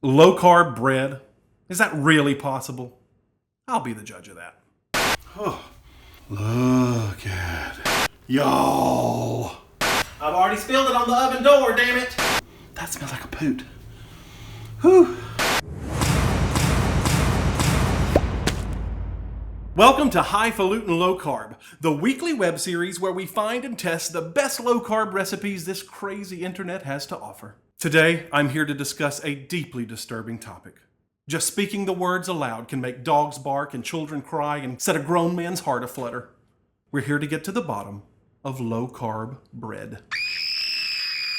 Low carb bread? Is that really possible? I'll be the judge of that. Oh, look at it. Y'all. I've already spilled it on the oven door, damn it. That smells like a poot. Whew. Welcome to Highfalutin Low Carb, the weekly web series where we find and test the best low carb recipes this crazy internet has to offer. Today, I'm here to discuss a deeply disturbing topic. Just speaking the words aloud can make dogs bark and children cry and set a grown man's heart aflutter. We're here to get to the bottom of low carb bread.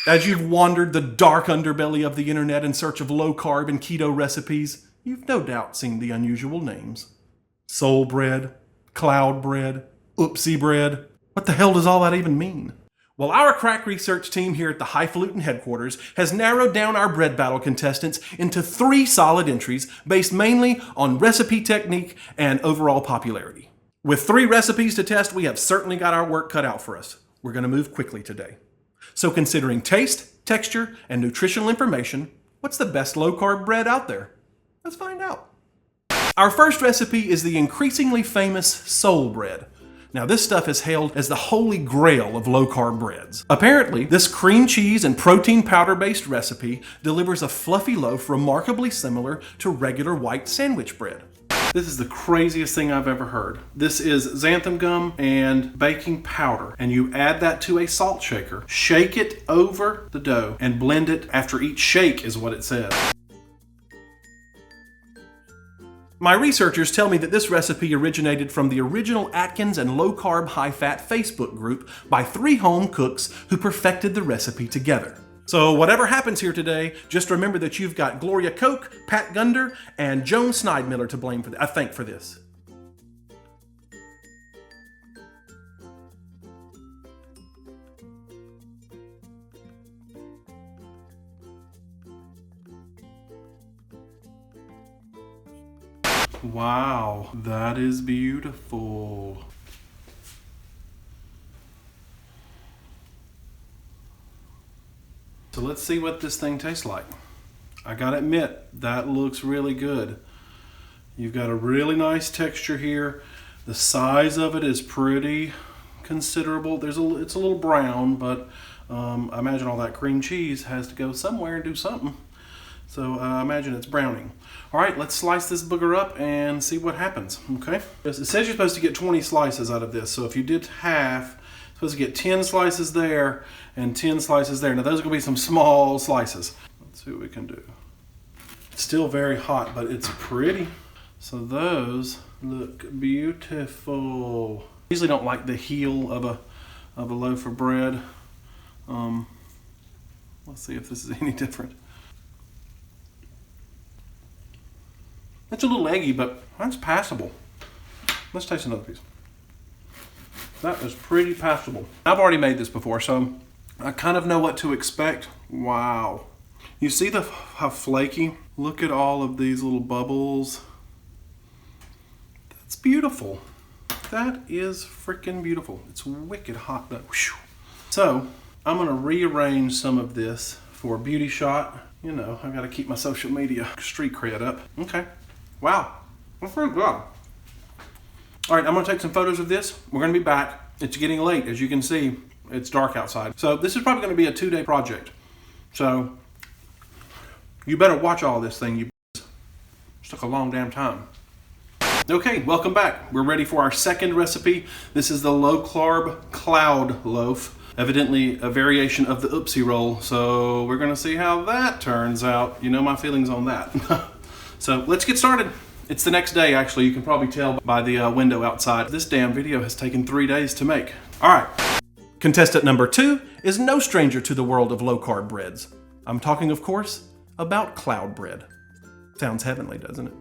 As you've wandered the dark underbelly of the internet in search of low carb and keto recipes, you've no doubt seen the unusual names. Soul bread, cloud bread, oopsie bread. What the hell does all that even mean? Well, our crack research team here at the Highfalutin headquarters has narrowed down our bread battle contestants into 3 solid entries based mainly on recipe technique and overall popularity. With 3 recipes to test, we have certainly got our work cut out for us. We're going to move quickly today. So considering taste, texture, and nutritional information, what's the best low-carb bread out there? Let's find out. Our first recipe is the increasingly famous soul bread. Now, this stuff is hailed as the holy grail of low-carb breads. Apparently, this cream cheese and protein powder-based recipe delivers a fluffy loaf remarkably similar to regular white sandwich bread. This is the craziest thing I've ever heard. This is xanthan gum and baking powder, and you add that to a salt shaker. Shake it over the dough and blend it after each shake is what it says. My researchers tell me that this recipe originated from the original Atkins and Low Carb High Fat Facebook group by 3 home cooks who perfected the recipe together. So whatever happens here today, just remember that you've got Gloria Koch, Pat Gunder, and Joan Sneidmiller to blame for I thank for this. Wow, that is beautiful. So let's see what this thing tastes like. I gotta admit, that looks really good. You've got a really nice texture here. The size of it is pretty considerable. It's a little brown, but I imagine all that cream cheese has to go somewhere and do something. So I imagine it's browning. All right, let's slice this booger up and see what happens, okay? It says you're supposed to get 20 slices out of this, so if you did half, you're supposed to get 10 slices there and 10 slices there. Now those are gonna be some small slices. Let's see what we can do. It's still very hot, but it's pretty. So those look beautiful. I usually don't like the heel of a loaf of bread. Let's see if this is any different. It's a little eggy, but that's passable. Let's taste another piece. That is pretty passable. I've already made this before, so I kind of know what to expect. Wow. You see how flaky? Look at all of these little bubbles. That's beautiful. That is freaking beautiful. It's wicked hot though. So I'm gonna rearrange some of this for a beauty shot. You know, I gotta keep my social media street cred up. Okay. Wow, that's pretty good. All right, I'm gonna take some photos of this. We're gonna be back. It's getting late, as you can see. It's dark outside. So this is probably gonna be a 2-day project. So you better watch all this thing. It took a long damn time. Okay, welcome back. We're ready for our second recipe. This is the low carb cloud loaf. Evidently a variation of the oopsie roll. So we're gonna see how that turns out. You know my feelings on that. So let's get started. It's the next day, actually. You can probably tell by the window outside. This damn video has taken 3 days to make. All right. Contestant number 2 is no stranger to the world of low-carb breads. I'm talking, of course, about cloud bread. Sounds heavenly, doesn't it?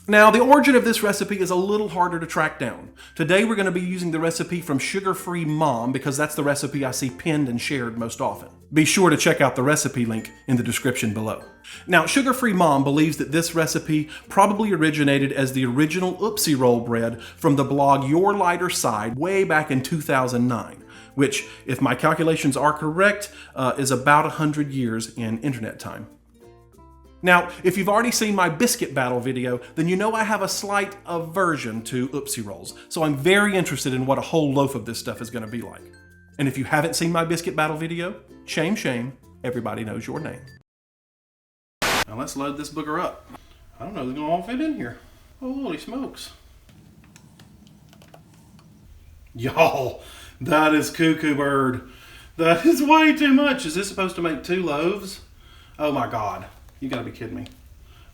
Now, the origin of this recipe is a little harder to track down. Today, we're going to be using the recipe from Sugar-Free Mom because that's the recipe I see pinned and shared most often. Be sure to check out the recipe link in the description below. Now, Sugar-Free Mom believes that this recipe probably originated as the original oopsie roll bread from the blog Your Lighter Side way back in 2009, which, if my calculations are correct, is about 100 years in internet time. Now, if you've already seen my biscuit battle video, then you know I have a slight aversion to oopsie rolls. So I'm very interested in what a whole loaf of this stuff is going to be like. And if you haven't seen my biscuit battle video, shame, shame, everybody knows your name. Now let's load this booger up. I don't know if it's going to all fit in here. Holy smokes. Y'all, that is cuckoo bird. That is way too much. Is this supposed to make 2 loaves? Oh my God. You gotta be kidding me.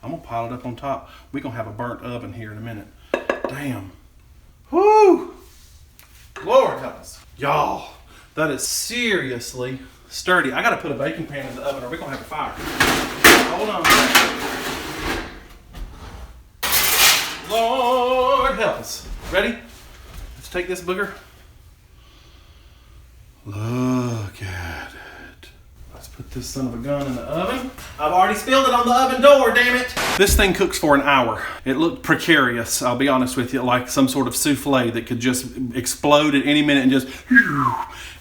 I'm gonna pile it up on top. We're gonna have a burnt oven here in a minute. Damn. Whoo! Lord help us. Y'all, that is seriously sturdy. I gotta put a baking pan in the oven or we're gonna have a fire. Hold on a second. Lord help us. Ready? Let's take this booger. Look at it. Let's put this son of a gun in the oven. I've already spilled it on the oven door, damn it. This thing cooks for an hour. It looked precarious, I'll be honest with you, like some sort of souffle that could just explode at any minute and just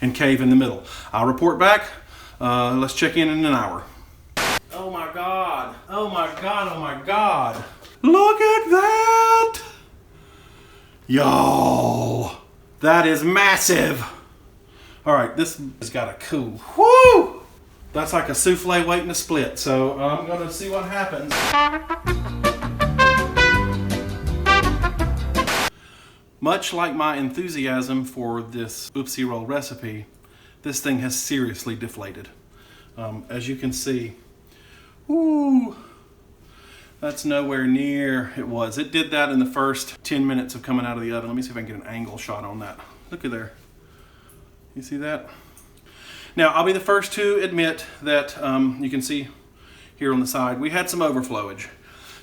and cave in the middle. I'll report back. Let's check in an hour. Oh my God. Oh my God. Oh my God. Look at that. Y'all, that is massive. All right, this has got to cool. Woo! That's like a souffle waiting to split. So I'm going to see what happens. Much like my enthusiasm for this oopsie roll recipe, this thing has seriously deflated. As you can see, woo, that's nowhere near it was. It did that in the first 10 minutes of coming out of the oven. Let me see if I can get an angle shot on that. Look at there. You see that? Now, I'll be the first to admit that you can see here on the side, we had some overflowage.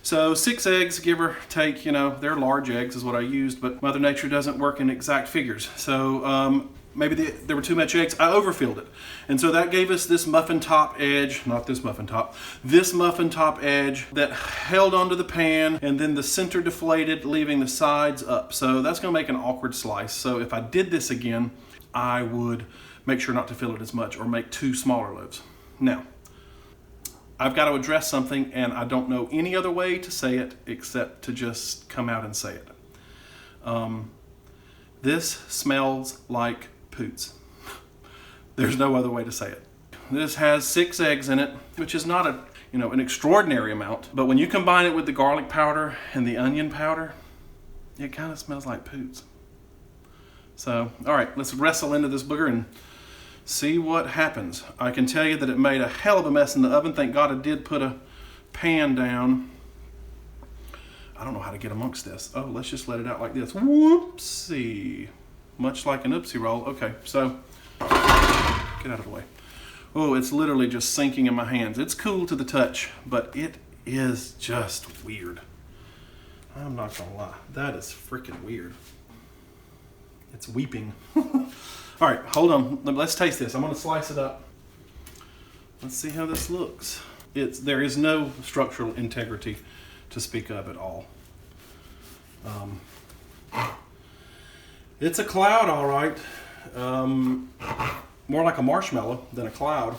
So 6 eggs, give or take, you know, they're large eggs is what I used, but Mother Nature doesn't work in exact figures. So maybe there were too much eggs. I overfilled it. And so that gave us this muffin top edge, not this muffin top, this muffin top edge that held onto the pan, and then the center deflated, leaving the sides up. So that's gonna make an awkward slice. So if I did this again, I would make sure not to fill it as much or make 2 smaller loaves. Now, I've got to address something, and I don't know any other way to say it except to just come out and say it. This smells like poots. There's no other way to say it. This has 6 eggs in it, which is not an extraordinary amount, but when you combine it with the garlic powder and the onion powder, it kind of smells like poots. So, all right, let's wrestle into this booger and see what happens. I can tell you that it made a hell of a mess in the oven. Thank God I did put a pan down. I don't know how to get amongst this. Oh, let's just let it out like this. Whoopsie. Much like an oopsie roll. Okay, so get out of the way. Oh, it's literally just sinking in my hands. It's cool to the touch, but it is just weird. I'm not gonna lie. That is freaking weird. It's weeping. All right, hold on. Let's taste this. I'm going to slice it up. Let's see how this looks. There is no structural integrity to speak of at all. It's a cloud, all right. More like a marshmallow than a cloud.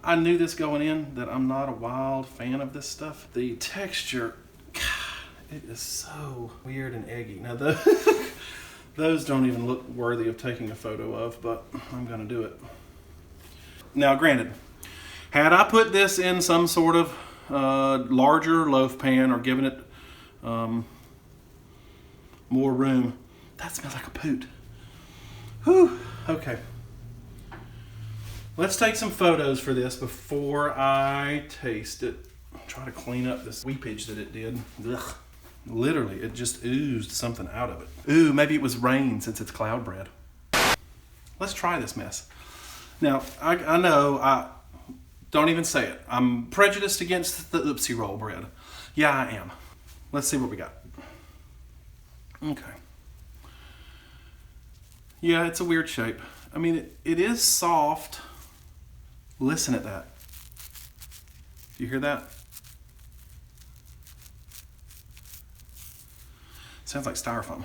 I knew this going in, that I'm not a wild fan of this stuff. The texture, God, it is so weird and eggy. Now, those don't even look worthy of taking a photo of, but I'm going to do it. Now, granted, had I put this in some sort of larger loaf pan or given it more room, that smells like a poot. Whew. Okay. Let's take some photos for this before I taste it. Try to clean up this weepage that it did. Ugh. Literally, it just oozed something out of it. Ooh, maybe it was rain since it's cloud bread. Let's try this mess. Now, I know, don't even say it. I'm prejudiced against the oopsie roll bread. Yeah, I am. Let's see what we got. Okay. Yeah, it's a weird shape. I mean, it is soft. Listen at that. Do you hear that? Sounds like styrofoam.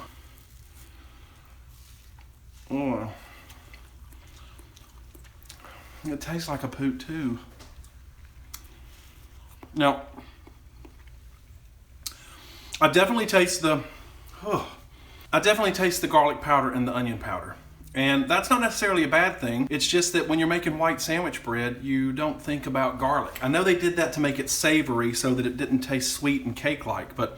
Oh, It tastes like a poot too. Now, I definitely taste the garlic powder and the onion powder. And that's not necessarily a bad thing. It's just that when you're making white sandwich bread, you don't think about garlic. I know they did that to make it savory so that it didn't taste sweet and cake-like, but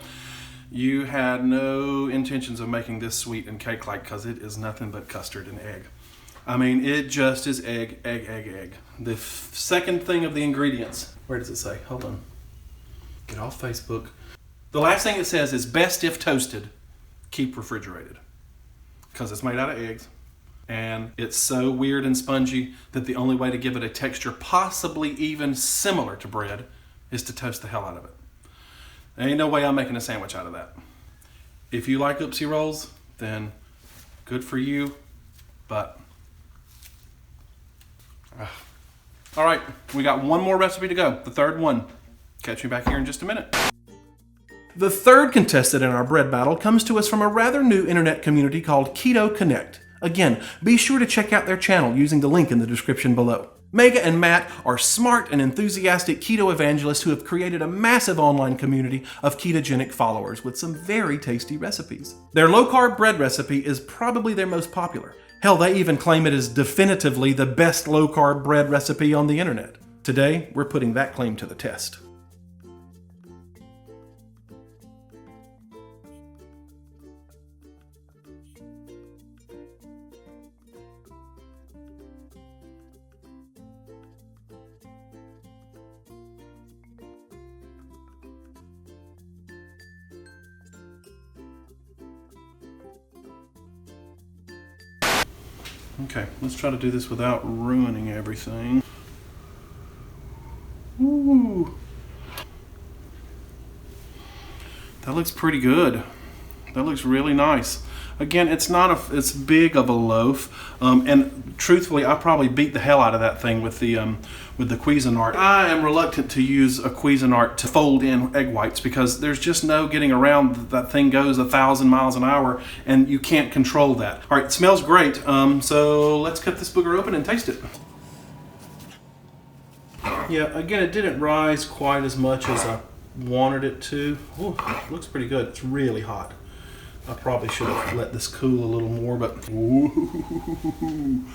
you had no intentions of making this sweet and cake-like because it is nothing but custard and egg. I mean, it just is egg, egg, egg, egg. The second thing of the ingredients. Where does it say? Hold on. Get off Facebook. The last thing it says is best if toasted, keep refrigerated. Because it's made out of eggs. And it's so weird and spongy that the only way to give it a texture possibly even similar to bread is to toast the hell out of it. There ain't no way I'm making a sandwich out of that. If you like Oopsie Rolls, then good for you, but... All right, we got one more recipe to go, the third one. Catch me back here in just a minute. The third contestant in our bread battle comes to us from a rather new internet community called Keto Connect. Again, be sure to check out their channel using the link in the description below. Mega and Matt are smart and enthusiastic keto evangelists who have created a massive online community of ketogenic followers with some very tasty recipes. Their low-carb bread recipe is probably their most popular. Hell, they even claim it is definitively the best low-carb bread recipe on the internet. Today, we're putting that claim to the test. Okay, let's try to do this without ruining everything. Ooh. That looks pretty good. That looks really nice. Again, it's not it's big of a loaf, and truthfully, I probably beat the hell out of that thing with the Cuisinart. I am reluctant to use a Cuisinart to fold in egg whites because there's just no getting around. That thing goes 1,000 miles an hour, and you can't control that. All right, it smells great. So let's cut this booger open and taste it. Yeah, again, it didn't rise quite as much as I wanted it to. Ooh, it looks pretty good. It's really hot. I probably should have let this cool a little more, but ooh,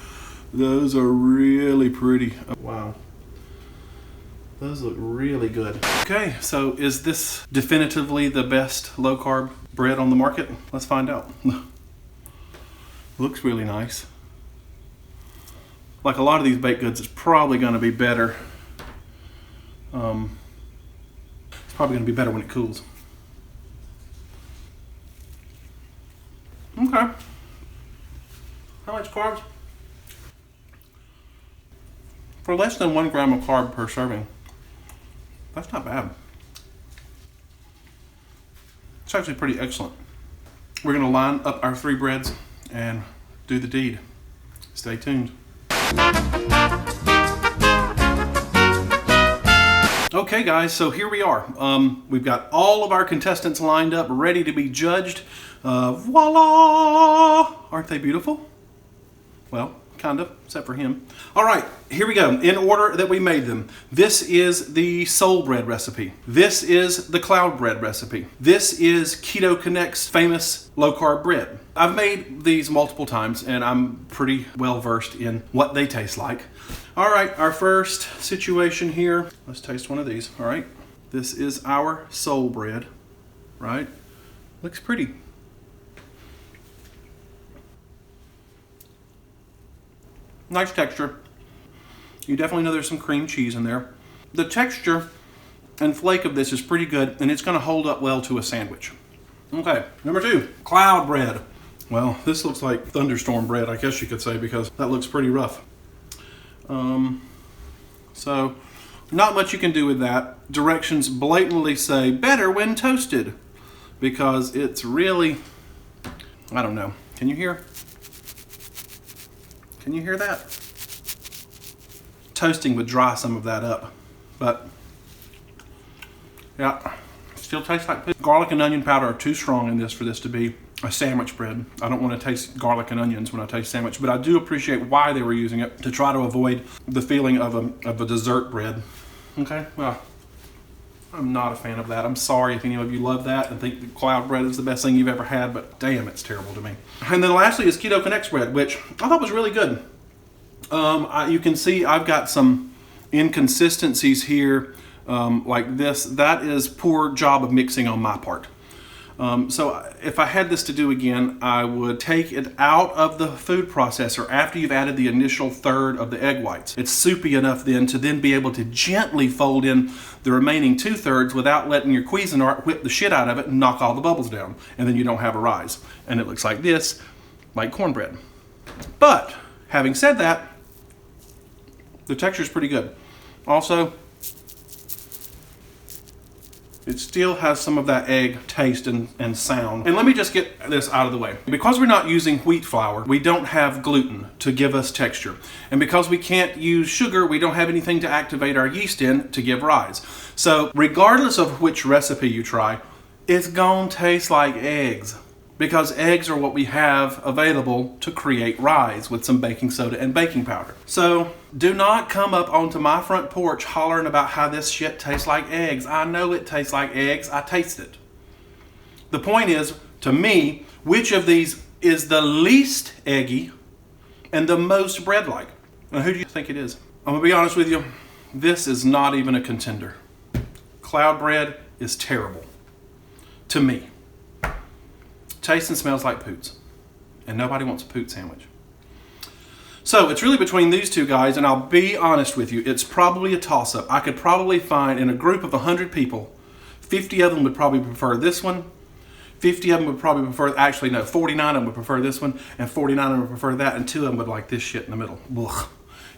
those are really pretty. Wow. Those look really good. Okay, so is this definitively the best low-carb bread on the market? Let's find out. Looks really nice. Like a lot of these baked goods, it's probably going to be better. It's probably going to be better when it cools. Okay. How much carbs? For less than 1 gram of carb per serving, that's not bad. It's actually pretty excellent. We're going to line up our 3 breads and do the deed. Stay tuned. Okay guys, so here we are. We've got all of our contestants lined up, ready to be judged. Voila! Aren't they beautiful? Well, kind of, except for him. All right, here we go, in order that we made them. This is the soul bread recipe. This is the cloud bread recipe. This is Keto Connect's famous low-carb bread. I've made these multiple times, and I'm pretty well versed in what they taste like. All right, our first situation here. Let's taste one of these, all right? This is our soul bread, right? Looks pretty. Nice texture. You definitely know there's some cream cheese in there. The texture and flake of this is pretty good, and it's gonna hold up well to a sandwich. Okay, number 2, cloud bread. Well, this looks like thunderstorm bread, I guess you could say, because that looks pretty rough. So, not much you can do with that. Directions blatantly say better when toasted, because it's really, I don't know. Can you hear? Can you hear that? Toasting would dry some of that up, but yeah, still tastes like garlic and onion powder are too strong in this for this to be a sandwich bread. I don't want to taste garlic and onions when I taste sandwich, but I do appreciate why they were using it, to try to avoid the feeling of a dessert bread. Okay, well, I'm not a fan of that. I'm sorry if any of you love that and think the cloud bread is the best thing you've ever had, but damn, it's terrible to me. And then lastly is Keto Connect bread, which I thought was really good. You can see I've got some inconsistencies here, like this. That is poor job of mixing on my part. So if I had this to do again, I would take it out of the food processor after you've added the initial third of the egg whites. It's soupy enough then to then be able to gently fold in the remaining 2/3 without letting your Cuisinart whip the shit out of it and knock all the bubbles down. And then you don't have a rise. And it looks like this, like cornbread. But having said that, the texture is pretty good. Also, it still has some of that egg taste and sound. And let me just get this out of the way. Because we're not using wheat flour, we don't have gluten to give us texture. And because we can't use sugar, we don't have anything to activate our yeast in to give rise. So regardless of which recipe you try, it's gonna taste like eggs. Because eggs are what we have available to create rise with some baking soda and baking powder. So do not come up onto my front porch hollering about how this shit tastes like eggs. I know it tastes like eggs. I taste it. The point is, to me, which of these is the least eggy and the most bread-like? Now, who do you think it is? I'm gonna be honest with you. This is not even a contender. Cloud bread is terrible. To me. Tastes and smells like poots. And nobody wants a poot sandwich. So it's really between these two guys, and I'll be honest with you, it's probably a toss-up. I could probably find, in a group of 100 people, 50 of them would probably prefer this one, 50 of them would probably prefer, actually no, 49 of them would prefer this one, and 49 of them would prefer that, and 2 of them would like this shit in the middle. Ugh.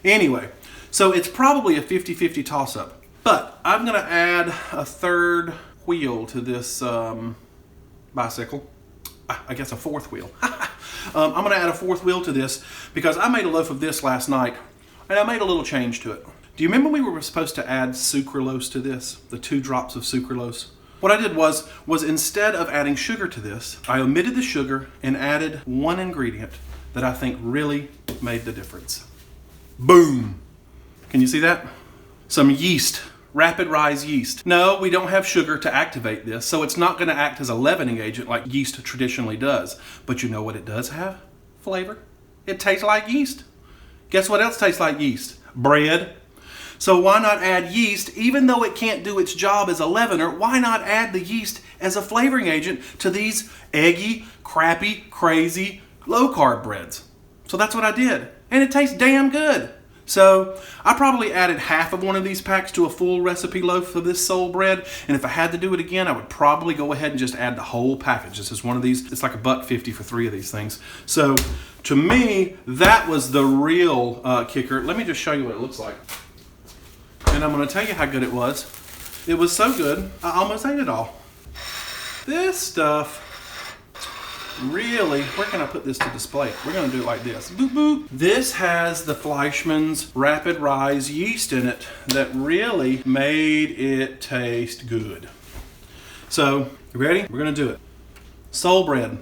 Anyway, so it's probably a 50-50 toss-up. But I'm gonna add a third wheel to this bicycle. I guess a fourth wheel. I'm going to add a fourth wheel to this because I made a loaf of this last night and I made a little change to it. Do you remember we were supposed to add sucralose to this? The 2 drops of sucralose? What I did was instead of adding sugar to this, I omitted the sugar and added one ingredient that I think really made the difference. Boom! Can you see that? Some yeast. Rapid rise yeast. No, we don't have sugar to activate this, so it's not going to act as a leavening agent like yeast traditionally does. But you know what it does have? Flavor. It tastes like yeast. Guess what else tastes like yeast? Bread. So why not add yeast, even though it can't do its job as a leavener, why not add the yeast as a flavoring agent to these eggy, crappy, crazy, low-carb breads? So that's what I did, and it tastes damn good. So I probably added half of one of these packs to a full recipe loaf of this soul bread. And if I had to do it again, I would probably go ahead and just add the whole package. This is one of these, it's like $1.50 for 3 of these things. So to me, that was the real kicker. Let me just show you what it looks like. And I'm gonna tell you how good it was. It was so good, I almost ate it all. This stuff, really, where can I put this to display? We're gonna do it like this. Boop, boop. This has the Fleischmann's Rapid Rise yeast in it that really made it taste good. So, you ready? We're gonna do it. Soul bread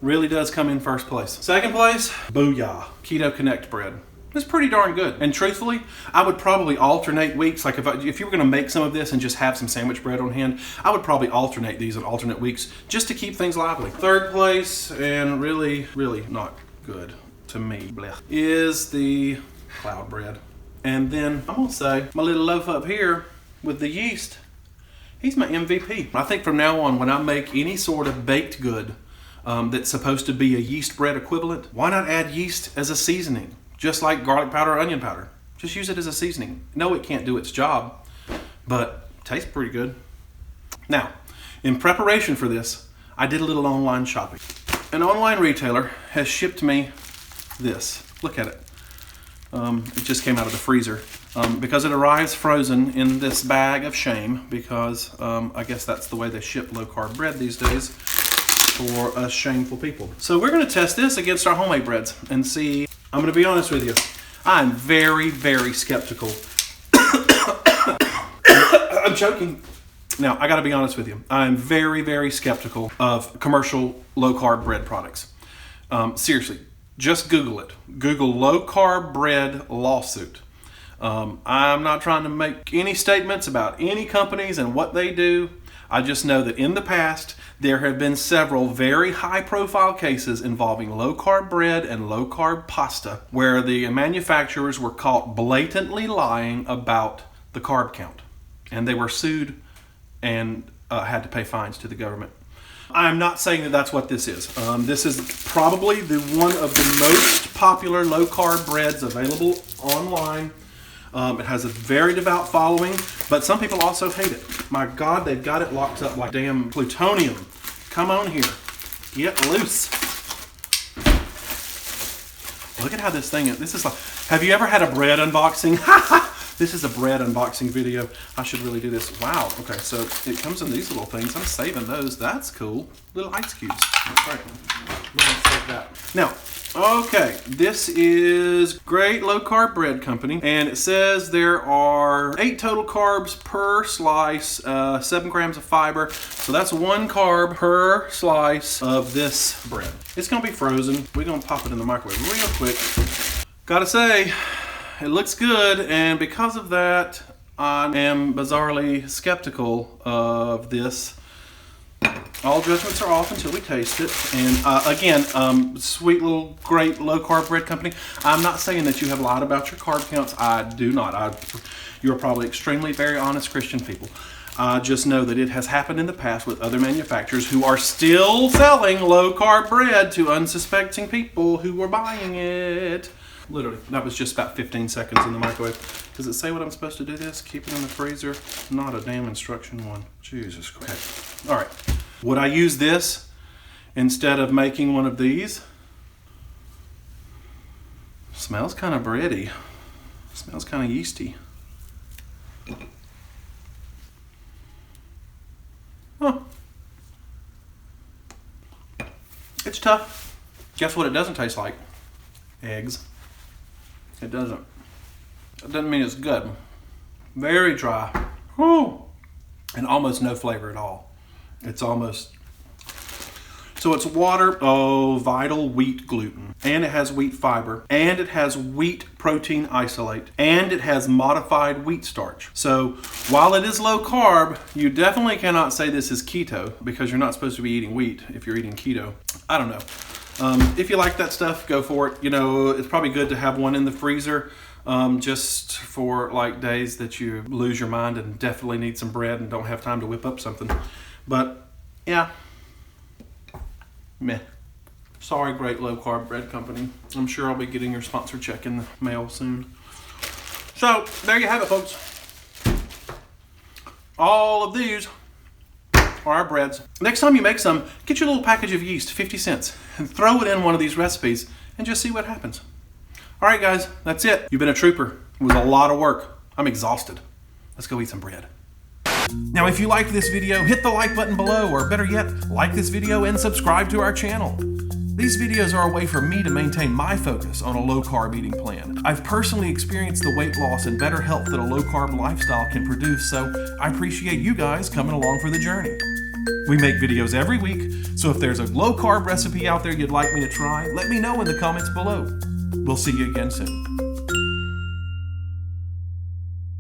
really does come in first place. Second place, booyah, Keto Connect bread. It's pretty darn good. And truthfully, I would probably alternate weeks. Like if you were gonna make some of this and just have some sandwich bread on hand, I would probably alternate these on alternate weeks just to keep things lively. Third place, and really, really not good to me, blech, is the cloud bread. And then I'm gonna say my little loaf up here with the yeast, he's my MVP. I think from now on, when I make any sort of baked good that's supposed to be a yeast bread equivalent, why not add yeast as a seasoning? Just like garlic powder or onion powder. Just use it as a seasoning. No, it can't do its job, but it tastes pretty good. Now, in preparation for this, I did a little online shopping. An online retailer has shipped me this. Look at it. It just came out of the freezer. Because it arrives frozen in this bag of shame, because I guess that's the way they ship low-carb bread these days for us shameful people. So we're gonna test this against our homemade breads and see. I'm going to be honest with you. I'm very, very skeptical. I'm choking. Now, I gotta be honest with you. I'm very, very skeptical of commercial low-carb bread products. Seriously, just Google it. Google low carb bread lawsuit. I'm not trying to make any statements about any companies and what they do. I just know that in the past, there have been several very high profile cases involving low carb bread and low carb pasta where the manufacturers were caught blatantly lying about the carb count. And they were sued and had to pay fines to the government. I'm not saying that that's what this is. This is probably one of the most popular low carb breads available online. It has a very devout following, but some people also hate it. My God, they've got it locked up like damn plutonium. Come on here. Get loose. Look at how this thing is. This is like, have you ever had a bread unboxing? This is a bread unboxing video. I should really do this. Wow. Okay, so it comes in these little things. I'm saving those. That's cool. Little ice cubes. That's right. I'm gonna save that. Now, okay, this is Great Low Carb Bread Company, and it says there are 8 total carbs per slice, 7 grams of fiber. So that's 1 carb per slice of this bread. It's gonna be frozen. We're gonna pop it in the microwave real quick. Gotta say, it looks good, and because of that, I am bizarrely skeptical of this. All judgments are off until we taste it. And again, sweet little great low carb bread company. I'm not saying that you have lied about your carb counts. I do not. You're probably extremely very honest Christian people. I just know that it has happened in the past with other manufacturers who are still selling low carb bread to unsuspecting people who were buying it. Literally, that was just about 15 seconds in the microwave. Does it say what I'm supposed to do this? Keep it in the freezer? Not a damn instruction one. Jesus Christ. All right. Would I use this instead of making one of these? Smells kind of bready. Smells kind of yeasty. Huh. It's tough. Guess what it doesn't taste like? Eggs. It doesn't. It doesn't mean it's good. Very dry. Whew. And almost no flavor at all. It's almost... So it's water, vital wheat gluten. And it has wheat fiber. And it has wheat protein isolate. And it has modified wheat starch. So while it is low carb, you definitely cannot say this is keto because you're not supposed to be eating wheat if you're eating keto. I don't know. If you like that stuff, go for it. You know, it's probably good to have one in the freezer just for like days that you lose your mind and definitely need some bread and don't have time to whip up something. But yeah, meh. Sorry, Great Low Carb Bread Company. I'm sure I'll be getting your sponsor check in the mail soon. So there you have it, folks. All of these are our breads. Next time you make some, get your little package of yeast, 50 cents, and throw it in one of these recipes and just see what happens. All right, guys, that's it. You've been a trooper. It was a lot of work. I'm exhausted. Let's go eat some bread. Now, if you liked this video, hit the like button below, or better yet, like this video and subscribe to our channel. These videos are a way for me to maintain my focus on a low-carb eating plan. I've personally experienced the weight loss and better health that a low-carb lifestyle can produce, so I appreciate you guys coming along for the journey. We make videos every week, so if there's a low-carb recipe out there you'd like me to try, let me know in the comments below. We'll see you again soon.